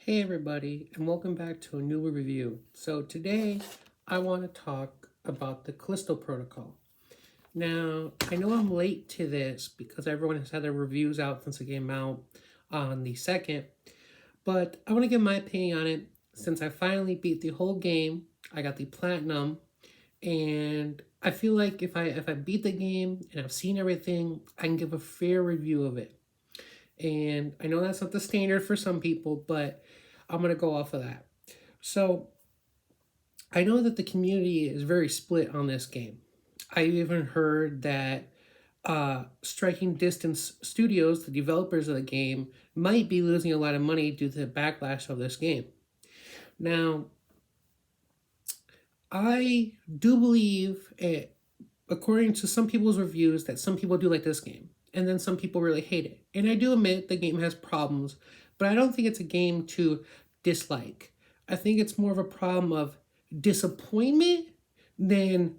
Hey everybody, and welcome back to a new review. So today I want to talk about the Callisto protocol. Now, I know I'm late to this because everyone has had their reviews out since it came out on the 2nd, but I want to give my opinion on it since I finally beat the whole game. I got the platinum, and I feel like if I beat the game and I've seen everything, I can give a fair review of it. And I know that's not the standard for some people, but I'm going to go off of that. So I know that the community is very split on this game. I even heard that Striking Distance Studios, the developers of the game, might be losing a lot of money due to the backlash of this game. Now, I do believe, according to some people's reviews, that some people do like this game, and then some people really hate it. And I do admit the game has problems, but I don't think it's a game to dislike. I think it's more of a problem of disappointment than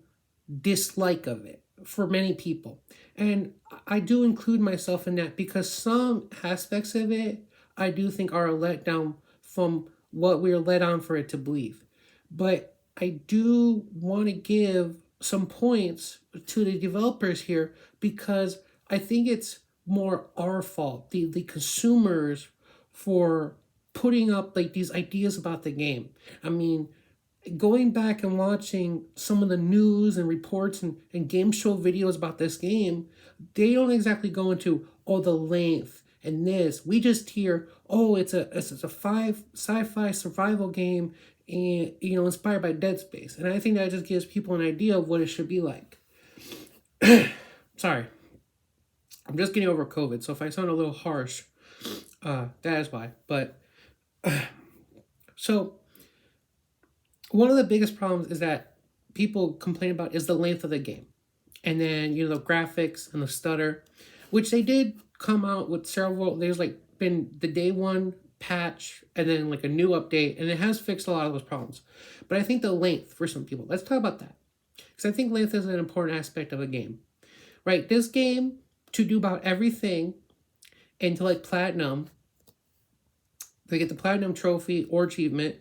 dislike of it for many people. And I do include myself in that because some aspects of it I do think are a letdown from what we are led on for it to believe. But I do want to give some points to the developers here because I think it's more our fault, the consumers, for putting up like these ideas about the game. I mean, going back and watching some of the news and reports and game show videos about this game, they don't exactly go into the length and this. We just hear, it's a five sci-fi survival game and inspired by Dead Space. And I think that just gives people an idea of what it should be like. Sorry. I'm just getting over COVID, so if I sound a little harsh, that is why. But so one of the biggest problems is that people complain about is the length of the game. And then, the graphics and the stutter, which they did come out with several. There's been the day one patch and then a new update, and it has fixed a lot of those problems. But I think the length for some people, let's talk about that. Because I think length is an important aspect of a game. Right? This game, to do about everything and to platinum, to get the platinum trophy or achievement,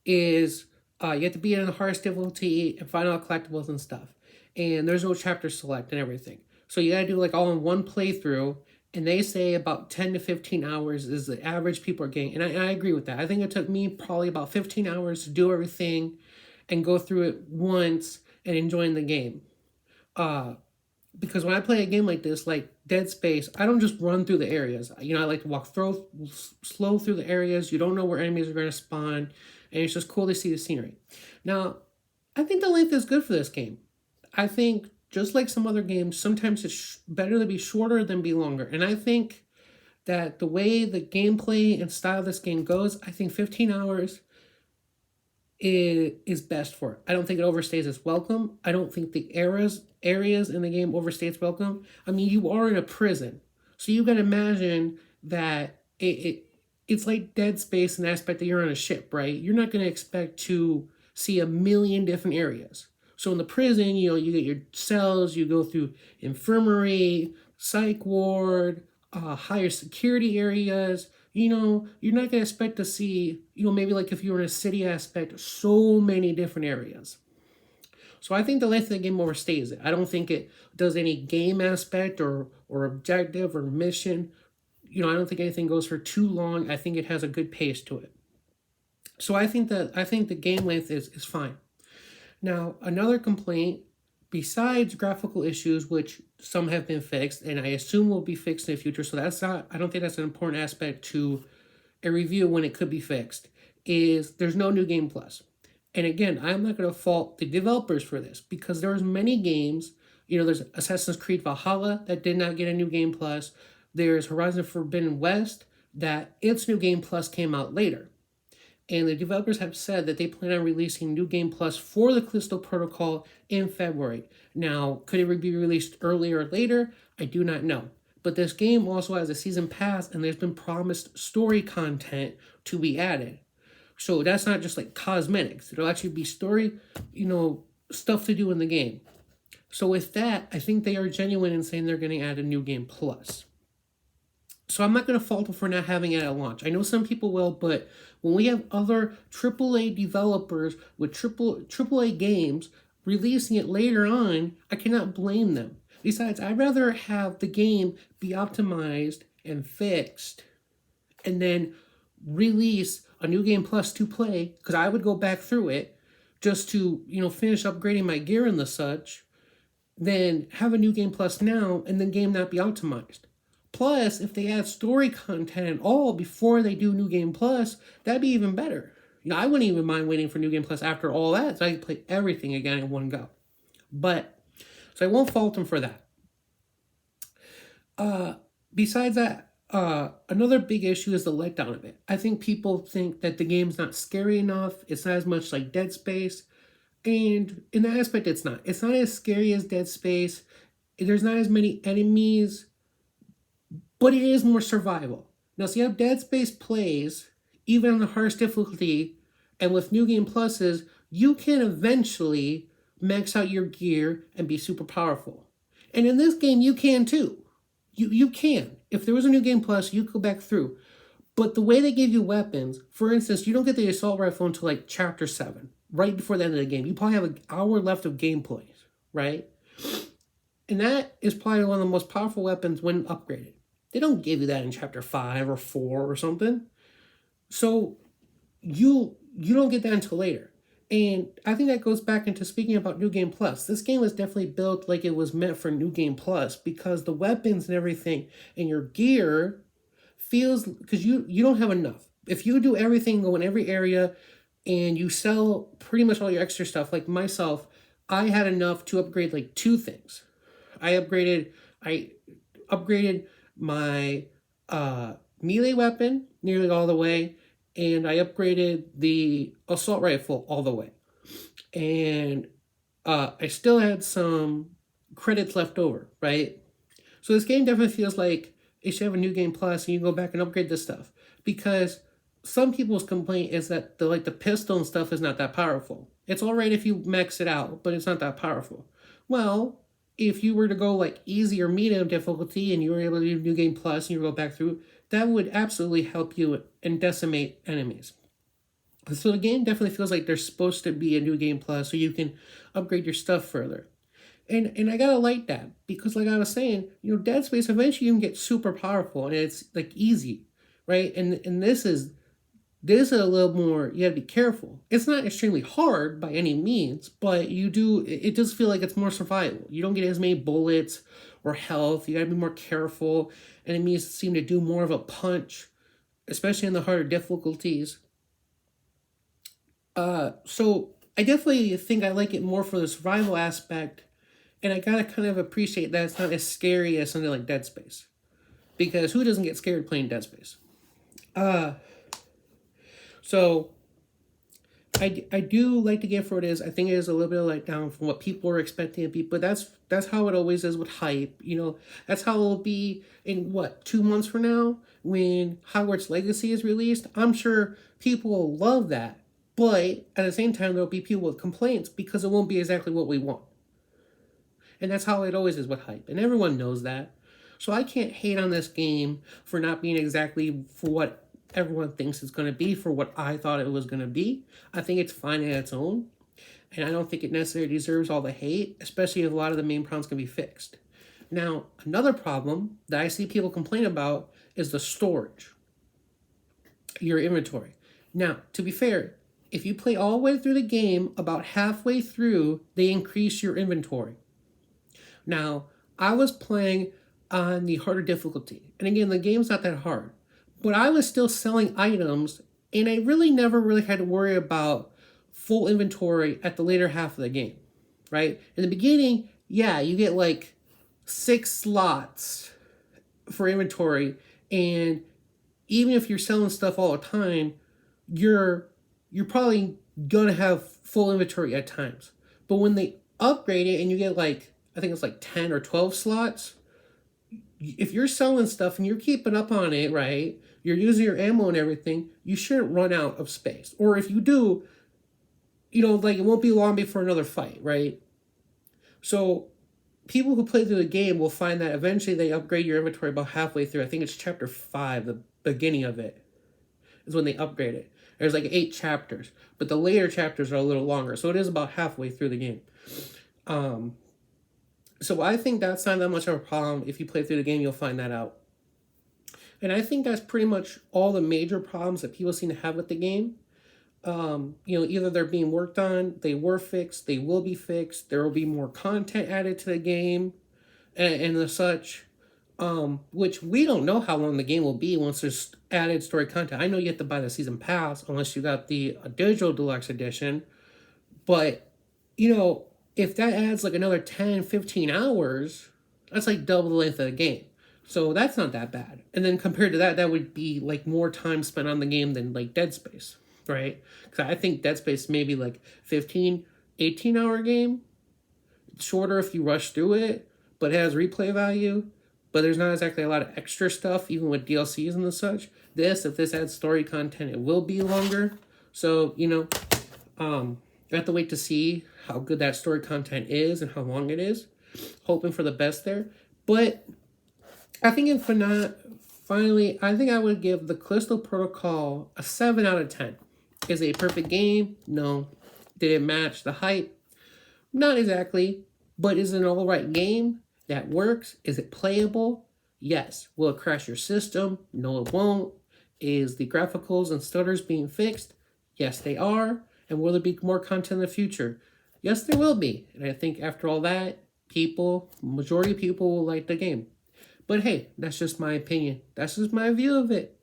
is you have to be in the hardest difficulty and find all collectibles and stuff. And there's no chapter select and everything. So you gotta do all in one playthrough. And they say about 10 to 15 hours is the average people are getting. And I agree with that. I think it took me probably about 15 hours to do everything and go through it once and enjoying the game. Because when I play a game like this, like Dead Space, I don't just run through the areas. I like to walk slow through the areas. You don't know where enemies are going to spawn. And it's just cool to see the scenery. Now, I think the length is good for this game. I think, just like some other games, sometimes it's better to be shorter than be longer. And I think that the way the gameplay and style of this game goes, I think 15 hours is best for it. I don't think it overstays its welcome. I don't think the areas in the game overstay its welcome. I mean, you are in a prison. So you can imagine that it's like Dead Space in the aspect that you're on a ship, right? You're not going to expect to see a million different areas. So in the prison, you get your cells, you go through infirmary, psych ward, higher security areas. You're not going to expect to see, maybe if you were in a city aspect, so many different areas. So I think the length of the game overstays it. I don't think it does any game aspect or objective or mission. I don't think anything goes for too long. I think it has a good pace to it. So I think the game length is fine. Now, another complaint, besides graphical issues, which some have been fixed, and I assume will be fixed in the future, so I don't think that's an important aspect to a review when it could be fixed, is there's no New Game Plus. And again, I'm not going to fault the developers for this, because there's many games, there's Assassin's Creed Valhalla that did not get a New Game Plus. There's Horizon Forbidden West that its New Game Plus came out later. And the developers have said that they plan on releasing New Game Plus for the Callisto Protocol in February. Now, could it be released earlier or later? I do not know. But this game also has a season pass, and there's been promised story content to be added. So that's not just cosmetics. It'll actually be story, stuff to do in the game. So with that, I think they are genuine in saying they're going to add a New Game Plus. So I'm not going to fault them for not having it at launch. I know some people will, but when we have other AAA developers with AAA games releasing it later on, I cannot blame them. Besides, I'd rather have the game be optimized and fixed and then release a new game plus to play, because I would go back through it just to, finish upgrading my gear and the such, then have a new game plus now and then game not be optimized. Plus, if they add story content at all before they do New Game Plus, that'd be even better. I wouldn't even mind waiting for New Game Plus after all that, so I could play everything again in one go. So I won't fault them for that. Besides that, another big issue is the letdown of it. I think people think that the game's not scary enough. It's not as much like Dead Space. And in that aspect, it's not. It's not as scary as Dead Space. There's not as many enemies, but it is more survival. Now, see how Dead Space plays, even on the hardest difficulty, and with New Game Pluses, you can eventually max out your gear and be super powerful. And in this game, you can too. You can. If there was a New Game Plus, you could go back through. But the way they give you weapons, for instance, you don't get the assault rifle until like Chapter 7, right before the end of the game. You probably have an hour left of gameplay, right? And that is probably one of the most powerful weapons when upgraded. They don't give you that in Chapter 5 or 4 or something. So you don't get that until later. And I think that goes back into speaking about New Game Plus. This game was definitely built like it was meant for New Game Plus, because the weapons and everything and your gear feels, because you don't have enough. If you do everything, go in every area, and you sell pretty much all your extra stuff, like myself, I had enough to upgrade like 2 things. I upgraded my melee weapon nearly all the way, and I upgraded the assault rifle all the way. And I still had some credits left over, right? So this game definitely feels like it should have a New Game Plus, and you can go back and upgrade this stuff. Because some people's complaint is that the pistol and stuff is not that powerful. It's all right if you max it out, but it's not that powerful. Well, if you were to go like easy or medium difficulty and you were able to do New Game Plus and you go back through, that would absolutely help you and decimate enemies. So the game definitely feels like there's supposed to be a New Game Plus so you can upgrade your stuff further. And I gotta like that, because like I was saying, Dead Space, eventually you can get super powerful and it's like easy, right? And this is a little more, you gotta be careful. It's not extremely hard by any means, but it does feel like it's more survival. You don't get as many bullets or health. You gotta be more careful. Enemies seem to do more of a punch, especially in the harder difficulties. So I definitely think I like it more for the survival aspect, and I gotta kind of appreciate that it's not as scary as something like Dead Space. Because who doesn't get scared playing Dead Space? So I do like the game for what it is. I think it is a little bit of letdown from what people were expecting it to be, but that's how it always is with hype. That's how it'll be in 2 months from now when Hogwarts Legacy is released. I'm sure people will love that, but at the same time there'll be people with complaints because it won't be exactly what we want. And that's how it always is with hype, and everyone knows that. So I can't hate on this game for not being exactly for what everyone thinks it's going to be, for what I thought it was going to be. I think it's fine in its own, and I don't think it necessarily deserves all the hate, especially if a lot of the main problems can be fixed. Now, another problem that I see people complain about is the storage, your inventory. Now, to be fair, if you play all the way through the game, about halfway through, they increase your inventory. Now, I was playing on the harder difficulty, and again, the game's not that hard, but I was still selling items, and I really never had to worry about full inventory at the later half of the game, right? In the beginning, yeah, you get like 6 slots for inventory, and even if you're selling stuff all the time, you're probably gonna have full inventory at times. But when they upgrade it and you get like, I think it's like 10 or 12 slots, if you're selling stuff and you're keeping up on it, right, you're using your ammo and everything, you shouldn't run out of space. Or if you do, it won't be long before another fight, right? So people who play through the game will find that eventually they upgrade your inventory about halfway through. I think it's chapter 5, the beginning of it, is when they upgrade it. There's like 8 chapters, but the later chapters are a little longer, so it is about halfway through the game. So I think that's not that much of a problem. If you play through the game, you'll find that out. And I think that's pretty much all the major problems that people seem to have with the game. Either they're being worked on, they were fixed, they will be fixed, there will be more content added to the game, and the such. Which we don't know how long the game will be once there's added story content. I know you have to buy the season pass unless you got the digital deluxe edition. But, if that adds like another 10, 15 hours, that's like double the length of the game. So that's not that bad. And then compared to that, that would be like more time spent on the game than like Dead Space, right? Because I think Dead Space may be like 15, 18-hour game. It's shorter if you rush through it, but it has replay value. But there's not exactly a lot of extra stuff, even with DLCs and the such. If this adds story content, it will be longer. So, you have to wait to see how good that story content is and how long it is. Hoping for the best there. But I think finally, I think I would give the Callisto Protocol a 7 out of 10. Is it a perfect game? No. Did it match the hype? Not exactly. But is it an alright game that works? Is it playable? Yes. Will it crash your system? No, it won't. Is the graphics and stutters being fixed? Yes, they are. And will there be more content in the future? Yes, there will be. And I think after all that, majority of people will like the game. But hey, that's just my opinion. That's just my view of it.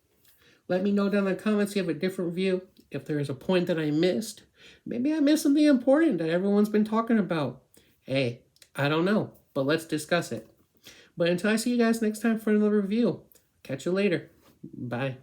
Let me know down in the comments if you have a different view. If there is a point that I missed. Maybe I missed something important that everyone's been talking about. Hey, I don't know. But let's discuss it. But until I see you guys next time for another review, catch you later. Bye.